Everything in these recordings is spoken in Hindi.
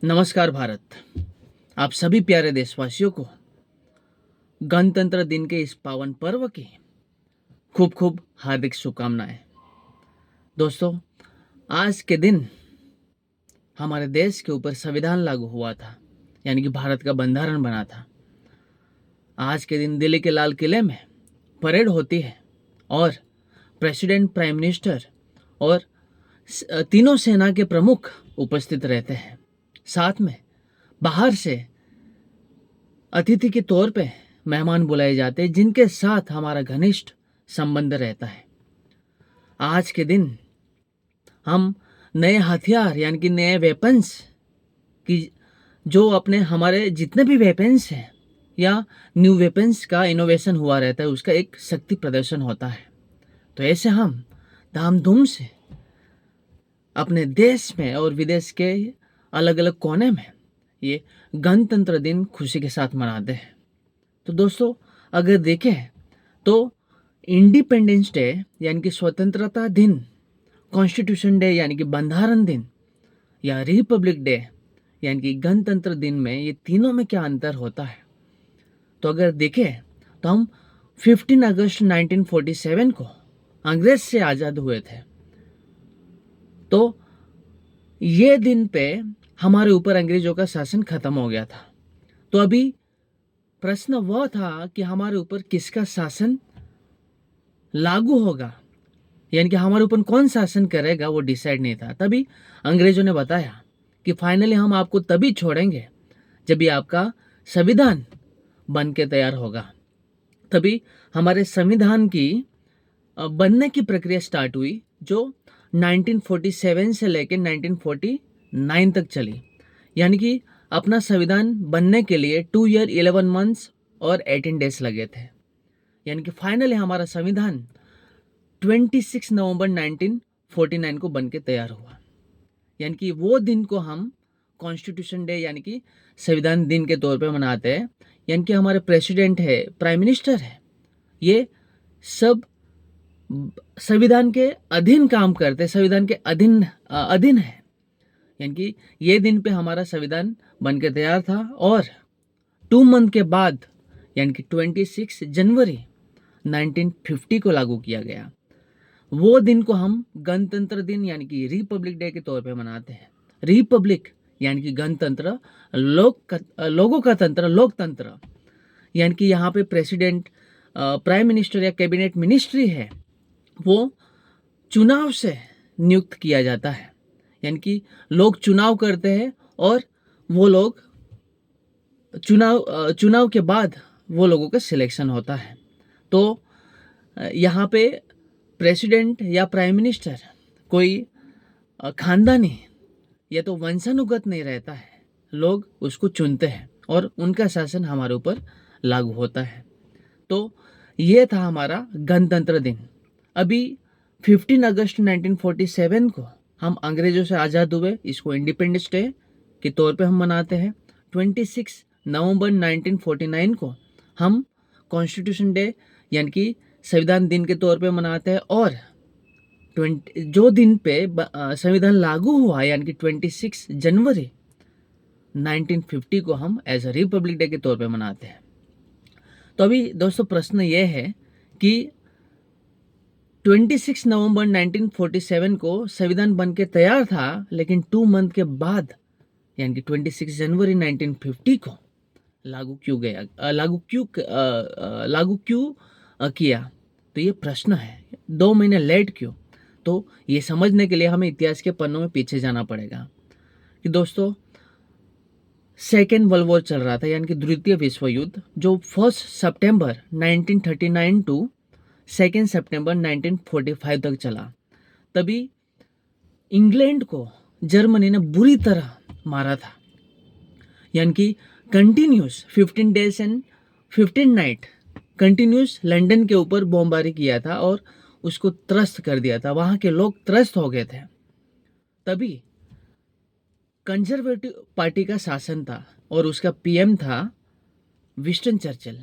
नमस्कार भारत। आप सभी प्यारे देशवासियों को गणतंत्र दिन के इस पावन पर्व की खूब खूब हार्दिक शुभकामनाएं। दोस्तों, आज के दिन हमारे देश के ऊपर संविधान लागू हुआ था, यानी कि भारत का बंधारण बना था। आज के दिन दिल्ली के लाल किले में परेड होती है और प्रेसिडेंट, प्राइम मिनिस्टर और तीनों सेना के प्रमुख उपस्थित रहते हैं। साथ में बाहर से अतिथि के तौर पे मेहमान बुलाए जाते हैं, जिनके साथ हमारा घनिष्ठ संबंध रहता है। आज के दिन हम नए हथियार यानी कि नए वेपन्स की जो अपने हमारे जितने भी वेपन्स हैं या न्यू वेपन्स का इनोवेशन हुआ रहता है, उसका एक शक्ति प्रदर्शन होता है। तो ऐसे हम धामधूम से अपने देश में और विदेश के अलग अलग कोने में ये गणतंत्र दिन खुशी के साथ मनाते हैं। तो दोस्तों, अगर देखें तो इंडिपेंडेंस डे यानी कि स्वतंत्रता दिन, कॉन्स्टिट्यूशन डे यानी कि बंधारण दिन, या रिपब्लिक डे यानी कि गणतंत्र दिन में ये तीनों में क्या अंतर होता है। तो अगर देखें तो हम 15 अगस्त 1947 को अंग्रेज से आज़ाद हुए थे। तो ये दिन पे हमारे ऊपर अंग्रेजों का शासन खत्म हो गया था। तो अभी प्रश्न वह था कि हमारे ऊपर किसका शासन लागू होगा, यानी कि हमारे ऊपर कौन शासन करेगा, वो डिसाइड नहीं था। तभी अंग्रेजों ने बताया कि फाइनली हम आपको तभी छोड़ेंगे जब ये आपका संविधान बन के तैयार होगा। तभी हमारे संविधान की बनने की प्रक्रिया स्टार्ट हुई, जो 1947 से लेकर 1949 तक चली। यानी कि अपना संविधान बनने के लिए 2 ईयर 11 मंथ्स और 18 डेज लगे थे। यानी कि फाइनली हमारा संविधान 26 नवंबर 1949 को बन के तैयार हुआ। यानी कि वो दिन को हम कॉन्स्टिट्यूशन डे यानी कि संविधान दिन के तौर पे मनाते हैं। यानी कि हमारे प्रेसिडेंट है, प्राइम मिनिस्टर है, ये सब संविधान के अधीन काम करते, संविधान के अधीन है। यानी कि ये दिन पे हमारा संविधान बन के तैयार था और 2 मंथ के बाद यानी कि 26 जनवरी 1950 को लागू किया गया। वो दिन को हम गणतंत्र दिन यानी कि रिपब्लिक डे के तौर पे मनाते हैं। रिपब्लिक यानी कि गणतंत्र, लोगों का तंत्र, लोकतंत्र, यानी कि यहाँ पे प्रेसिडेंट, प्राइम मिनिस्टर या कैबिनेट मिनिस्ट्री है, वो चुनाव से नियुक्त किया जाता है। यानी कि लोग चुनाव करते हैं और वो लोग चुनाव के बाद वो लोगों का सिलेक्शन होता है। तो यहाँ पे प्रेसिडेंट या प्राइम मिनिस्टर कोई खानदानी या तो वंशानुगत नहीं रहता है, लोग उसको चुनते हैं और उनका शासन हमारे ऊपर लागू होता है। तो ये था हमारा गणतंत्र दिन। अभी 15 अगस्त 1947 को हम अंग्रेजों से आज़ाद हुए, इसको इंडिपेंडेंस डे के तौर पे हम मनाते हैं। 26 नवंबर 1949 को हम कॉन्स्टिट्यूशन डे यानी कि संविधान दिन के तौर पे मनाते हैं और जो दिन पे संविधान लागू हुआ यानी कि 26 जनवरी 1950 को हम एज अ रिपब्लिक डे के तौर पे मनाते हैं। तो अभी दोस्तों प्रश्न ये है कि 26 नवंबर 1947 को संविधान बन के तैयार था, लेकिन 2 मंथ के बाद यानी कि 26 जनवरी 1950 को लागू क्यों किया। तो ये प्रश्न है, 2 महीने लेट क्यों। तो ये समझने के लिए हमें इतिहास के पन्नों में पीछे जाना पड़ेगा कि दोस्तों, सेकेंड वर्ल्ड वॉर चल रहा था, यानी कि द्वितीय विश्व युद्ध, जो 1 सितंबर 1939 टू 2 सितंबर 1945 तक चला। तभी इंग्लैंड को जर्मनी ने बुरी तरह मारा था। यानी कि continuous 15 days and 15 night continuous London के ऊपर बमबारी किया था और उसको त्रस्त कर दिया था। वहाँ के लोग त्रस्त हो गए थे। तभी कंजर्वेटिव पार्टी का शासन था और उसका पीएम था विंस्टन चर्चिल,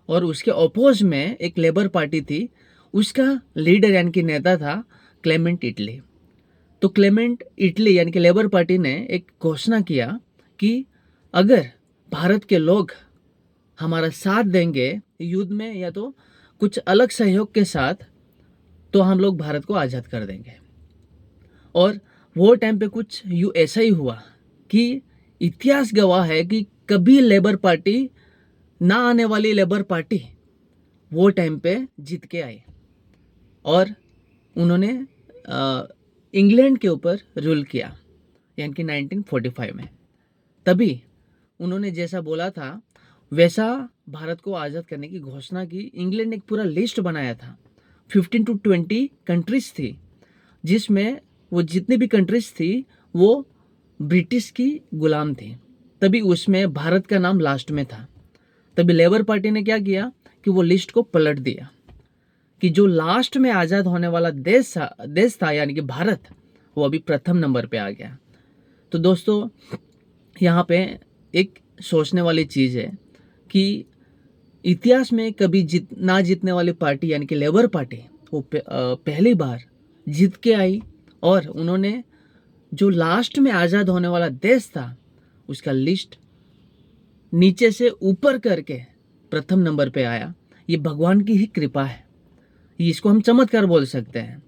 और उसके अपोज में एक लेबर पार्टी थी, उसका लीडर यानी कि नेता था क्लेमेंट इटली। तो क्लेमेंट इटली यानी कि लेबर पार्टी ने एक घोषणा किया कि अगर भारत के लोग हमारा साथ देंगे युद्ध में या तो कुछ अलग सहयोग के साथ, तो हम लोग भारत को आज़ाद कर देंगे। और वो टाइम पे कुछ यूँ ऐसा ही हुआ कि इतिहास गवाह है कि कभी लेबर पार्टी ना आने वाली लेबर पार्टी वो टाइम पे जीत के आई और उन्होंने इंग्लैंड के ऊपर रूल किया, यानी कि 1945 में। तभी उन्होंने जैसा बोला था वैसा भारत को आज़ाद करने की घोषणा की। इंग्लैंड ने एक पूरा लिस्ट बनाया था, 15 to 20 कंट्रीज थी, जिसमें वो जितनी भी कंट्रीज थी वो ब्रिटिश की गुलाम थी। तभी उसमें भारत का नाम लास्ट में था। तभी लेबर पार्टी ने क्या किया कि वो लिस्ट को पलट दिया कि जो लास्ट में आज़ाद होने वाला देश था यानी कि भारत, वो अभी प्रथम नंबर पे आ गया। तो दोस्तों यहाँ पे एक सोचने वाली चीज़ है कि इतिहास में कभी ना जीतने वाली पार्टी यानी कि लेबर पार्टी वो पहली बार जीत के आई और उन्होंने जो लास्ट में आज़ाद होने वाला देश था उसका लिस्ट नीचे से ऊपर करके प्रथम नंबर पे आया। ये भगवान की ही कृपा है, इसको हम चमत्कार बोल सकते हैं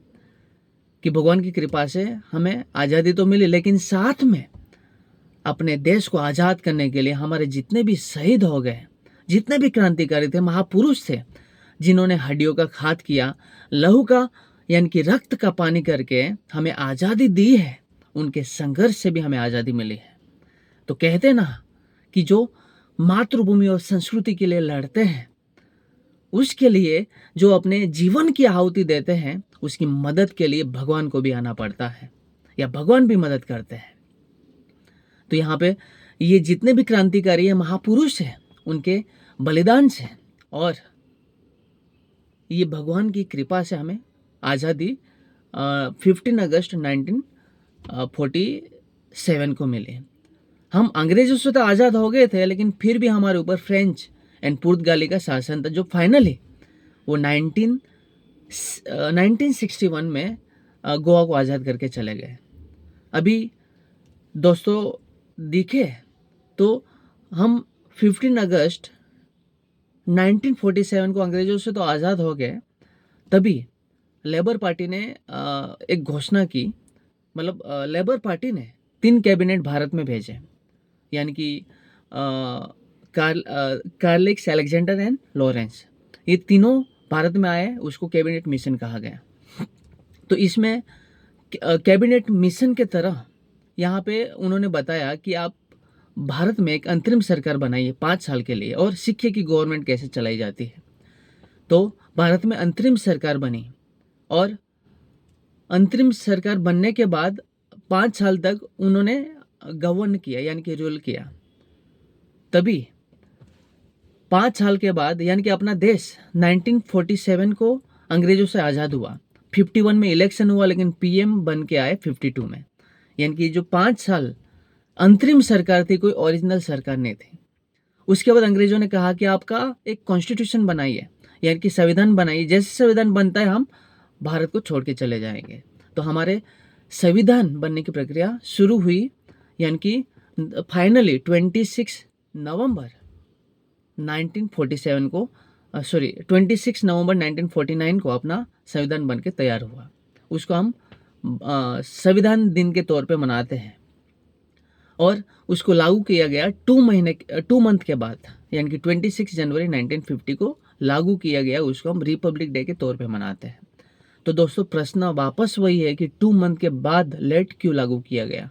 कि भगवान की कृपा से हमें आज़ादी तो मिली, लेकिन साथ में अपने देश को आज़ाद करने के लिए हमारे जितने भी शहीद हो गए, जितने भी क्रांतिकारी थे, महापुरुष थे, जिन्होंने हड्डियों का खाद किया, लहू का यानी कि रक्त का पानी करके हमें आज़ादी दी है, उनके संघर्ष से भी हमें आज़ादी मिली है। तो कहते ना कि जो मातृभूमि और संस्कृति के लिए लड़ते हैं, उसके लिए जो अपने जीवन की आहुति देते हैं, उसकी मदद के लिए भगवान को भी आना पड़ता है या भगवान भी मदद करते हैं। तो यहाँ पे ये जितने भी क्रांतिकारी हैं, महापुरुष हैं, उनके बलिदान से और ये भगवान की कृपा से हमें आज़ादी 15 अगस्त 1947 को मिली। हम अंग्रेजों से तो आज़ाद हो गए थे, लेकिन फिर भी हमारे ऊपर फ्रेंच एंड पुर्तगाली का शासन था, जो फाइनली वो 1961 में गोवा को आज़ाद करके चले गए। अभी दोस्तों दिखे तो हम 15 अगस्त 1947 को अंग्रेजों से तो आज़ाद हो गए, तभी लेबर पार्टी ने एक घोषणा की, मतलब लेबर पार्टी ने 3 कैबिनेट भारत में भेजे, यानी कि कार्लिक्स, अलेक्जेंडर एंड लॉरेंस, ये तीनों भारत में आए, उसको कैबिनेट मिशन कहा गया। तो इसमें कैबिनेट मिशन के तरह यहाँ पे उन्होंने बताया कि आप भारत में एक अंतरिम सरकार बनाइए 5 साल के लिए और सीखिए कि गवर्नमेंट कैसे चलाई जाती है। तो भारत में अंतरिम सरकार बनी और अंतरिम सरकार बनने के बाद 5 साल तक उन्होंने गवर्न किया, यानी कि रूल किया। तभी 5 साल के बाद यानी कि अपना देश 1947 को अंग्रेजों से आज़ाद हुआ। 51 में इलेक्शन हुआ, लेकिन पीएम बन के आए 52 में, यानी कि जो 5 साल अंतरिम सरकार थी, कोई ओरिजिनल सरकार नहीं थी। उसके बाद अंग्रेजों ने कहा कि आपका एक कॉन्स्टिट्यूशन बनाइए, यानी कि संविधान बनाइए, जैसे संविधान बनता है हम भारत को छोड़ के चले जाएंगे। तो हमारे संविधान बनने की प्रक्रिया शुरू हुई, यानी कि फाइनली 26 नवंबर 1947 को 26 नवंबर 1949 को अपना संविधान बन के तैयार हुआ। उसको हम संविधान दिन के तौर पे मनाते हैं और उसको लागू किया गया 2 मंथ के बाद, यानी कि 26 जनवरी 1950 को लागू किया गया। उसको हम रिपब्लिक डे के तौर पे मनाते हैं। तो दोस्तों प्रश्न वापस वही है कि 2 मंथ के बाद लेट क्यों लागू किया गया?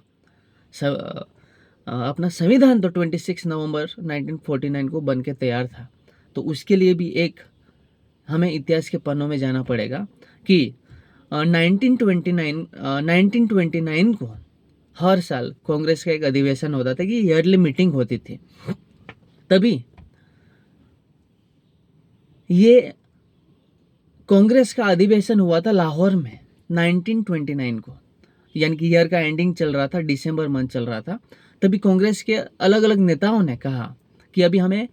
अपना संविधान तो 26 नवंबर 1949 को बन के तैयार था। तो उसके लिए भी एक हमें इतिहास के पन्नों में जाना पड़ेगा कि 1929 को हर साल कांग्रेस का एक अधिवेशन होता था कि ईयरली मीटिंग होती थी। तभी ये कांग्रेस का अधिवेशन हुआ था लाहौर में 1929 को, यानी कि ईयर का एंडिंग चल रहा था, दिसंबर मंथ चल रहा था। तभी कांग्रेस के अलग अलग नेताओं ने कहा कि अभी हमें,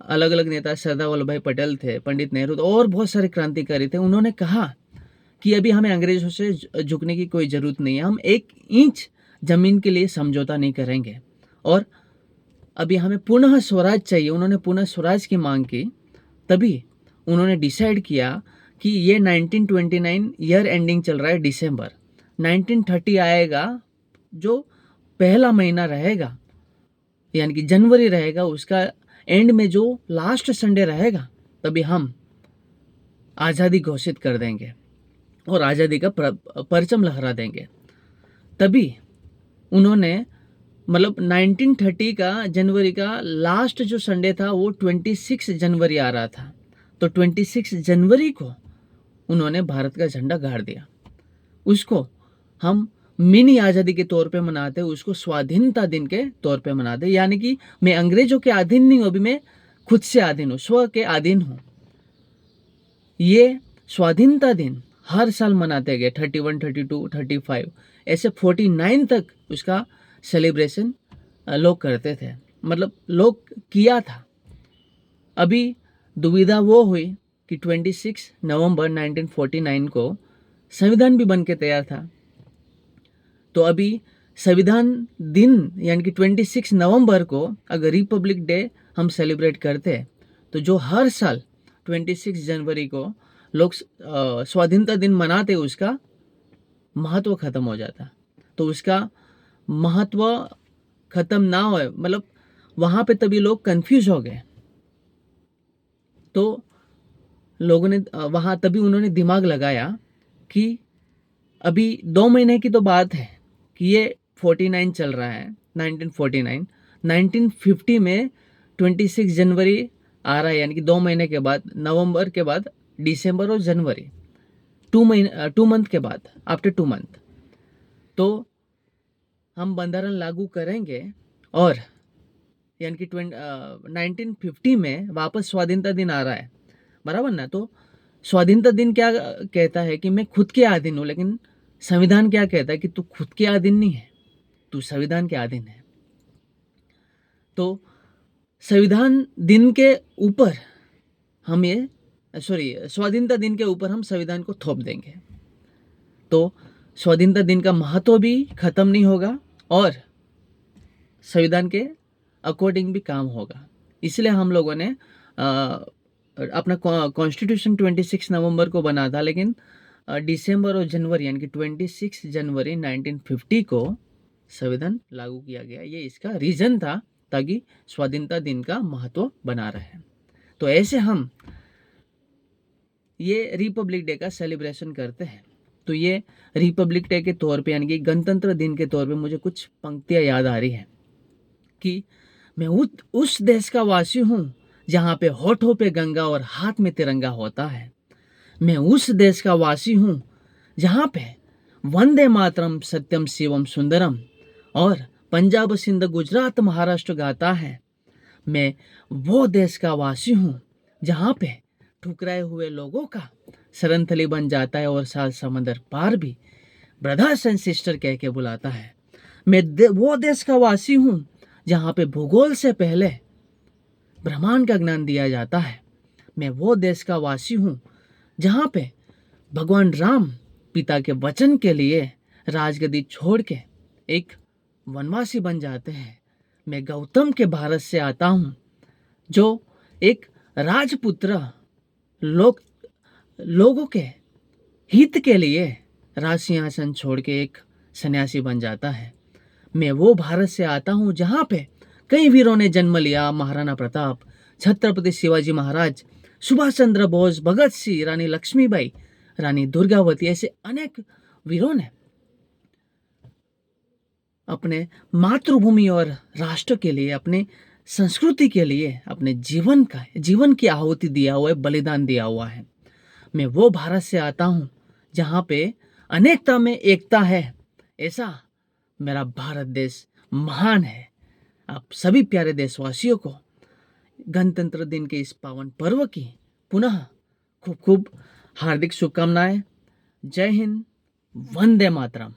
अलग अलग नेता सरदार वल्लभ भाई पटेल थे, पंडित नेहरू और बहुत सारे क्रांतिकारी थे, उन्होंने कहा कि अभी हमें अंग्रेजों से झुकने की कोई ज़रूरत नहीं है, हम 1 इंच ज़मीन के लिए समझौता नहीं करेंगे और अभी हमें पुनः स्वराज चाहिए, उन्होंने पुनः स्वराज की मांग की, तभी उन्होंने डिसाइड किया कि ये 1929 ईयर एंडिंग चल रहा है दिसंबर, 1930 आएगा जो पहला महीना रहेगा यानी कि जनवरी रहेगा, उसका एंड में जो लास्ट संडे रहेगा तभी हम आज़ादी घोषित कर देंगे और आज़ादी का परचम लहरा देंगे। तभी उन्होंने मतलब 1930 का जनवरी का लास्ट जो संडे था वो 26 जनवरी आ रहा था, तो 26 जनवरी को उन्होंने भारत का झंडा गाड़ दिया। उसको हम मिनी आज़ादी के तौर पे मनाते हैं, उसको स्वाधीनता दिन के तौर पे मनाते हैं, यानी कि मैं अंग्रेजों के अधीन नहीं हूँ, अभी मैं खुद से अधीन हूँ, स्व के अधीन हूँ। ये स्वाधीनता दिन हर साल मनाते गए, 31, 32, 35 ऐसे 49 तक उसका सेलिब्रेशन लोग करते थे, मतलब लोग किया था। अभी दुविधा वो हुई कि 26 नवंबर 1949 को संविधान भी बन के तैयार था, तो अभी संविधान दिन यानी कि 26 नवंबर को अगर रिपब्लिक डे हम सेलिब्रेट करते हैं तो जो हर साल 26 जनवरी को लोग स्वाधीनता दिन मनाते, उसका महत्व खत्म हो जाता। तो उसका महत्व खत्म ना हो, मतलब वहाँ पे तभी लोग कंफ्यूज हो गए। तो लोगों ने वहाँ तभी उन्होंने दिमाग लगाया कि अभी 2 महीने की तो बात है कि ये 49 चल रहा है, 1949, 1950 में 26 जनवरी आ रहा है, यानी कि 2 महीने के बाद, नवंबर के बाद दिसंबर और जनवरी, 2 मंथ के बाद, आफ्टर 2 मंथ तो हम बंधारण लागू करेंगे और यानी कि 1950 में वापस स्वाधीनता दिन आ रहा है, बराबर ना। तो स्वाधीनता दिन क्या कहता है कि मैं खुद के अधीन हूँ, लेकिन संविधान क्या कहता है कि तू खुद के अधीन नहीं है, तू संविधान के अधीन है। तो संविधान दिन के ऊपर हम ये स्वाधीनता दिन के ऊपर हम संविधान को थोप देंगे, तो स्वाधीनता दिन का महत्व भी खत्म नहीं होगा और संविधान के अकॉर्डिंग भी काम होगा। इसलिए हम लोगों ने अपना कॉन्स्टिट्यूशन 26 नवंबर को बना था, लेकिन दिसंबर और जनवरी यानी कि 26 जनवरी 1950 को संविधान लागू किया गया। ये इसका रीज़न था, ताकि स्वाधीनता दिन का महत्व बना रहे। तो ऐसे हम ये रिपब्लिक डे का सेलिब्रेशन करते हैं। तो ये रिपब्लिक डे के तौर पे यानी कि गणतंत्र दिन के तौर पे मुझे कुछ पंक्तियाँ याद आ रही हैं कि मैं उस देश का वासी हूँ जहाँ पे होठों पे गंगा और हाथ में तिरंगा होता है। मैं उस देश का वासी हूँ जहाँ पे वंदे मातरम सत्यम शिवम सुंदरम और पंजाब सिंध गुजरात महाराष्ट्र गाता है। मैं वो देश का वासी हूँ जहाँ पे ठुकराए हुए लोगों का शरणथली बन जाता है और सात समंदर पार भी ब्रदर्स एंड सिस्टर कह के बुलाता है। मैं वो देश का वासी हूँ जहाँ पे भूगोल से पहले ब्रह्मांड का ज्ञान दिया जाता है। मैं वो देश का वासी हूँ जहाँ पे भगवान राम पिता के वचन के लिए राजगद्दी छोड़ के एक वनवासी बन जाते हैं। मैं गौतम के भारत से आता हूँ जो एक राजपुत्र लोगों के हित के लिए राज सिंहासन छोड़ के एक सन्यासी बन जाता है। मैं वो भारत से आता हूँ जहाँ पे कई वीरों ने जन्म लिया, महाराणा प्रताप, छत्रपति शिवाजी महाराज, सुभाष चंद्र बोस, भगत सिंह, रानी लक्ष्मीबाई, रानी दुर्गावती, ऐसे अनेक वीरों ने अपने मातृभूमि और राष्ट्र के लिए, अपने संस्कृति के लिए अपने जीवन की आहुति दिया हुआ है, बलिदान दिया हुआ है। मैं वो भारत से आता हूँ जहाँ पे अनेकता में एकता है। ऐसा मेरा भारत देश महान है। आप सभी प्यारे देशवासियों को गणतंत्र दिन के इस पावन पर्व की पुनः खूब खूब हार्दिक शुभकामनाएं। जय हिंद, वंदे मातरम।